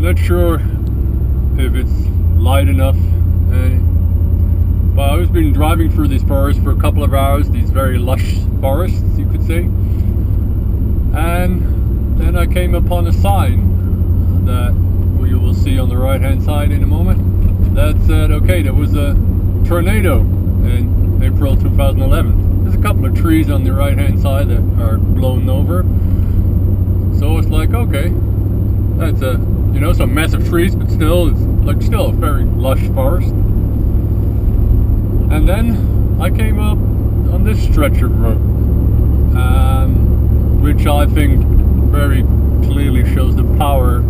I'm not sure if it's light enough, but I've been driving through this forest for a couple of hours, these very lush forests, you could say, and then I came upon a sign that you will see on the right hand side in a moment that said, okay, there was a tornado in April 2011. There's a couple of trees on the right hand side that are blown over, so it's like, okay, that's a, you know, some massive trees, but still, it's like still a very lush forest. And then I came up on this stretch of road, which I think very clearly shows the power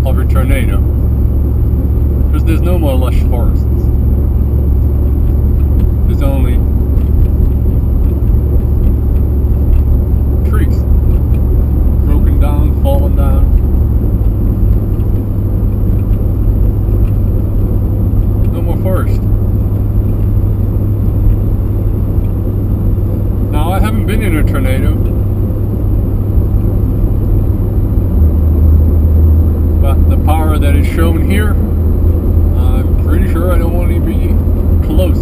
of a tornado, because there's no more lush forests. There's only trees, broken down, fallen down. No more forest. Now, I haven't been in a tornado, but the power that is shown here, I'm pretty sure I don't want to be close.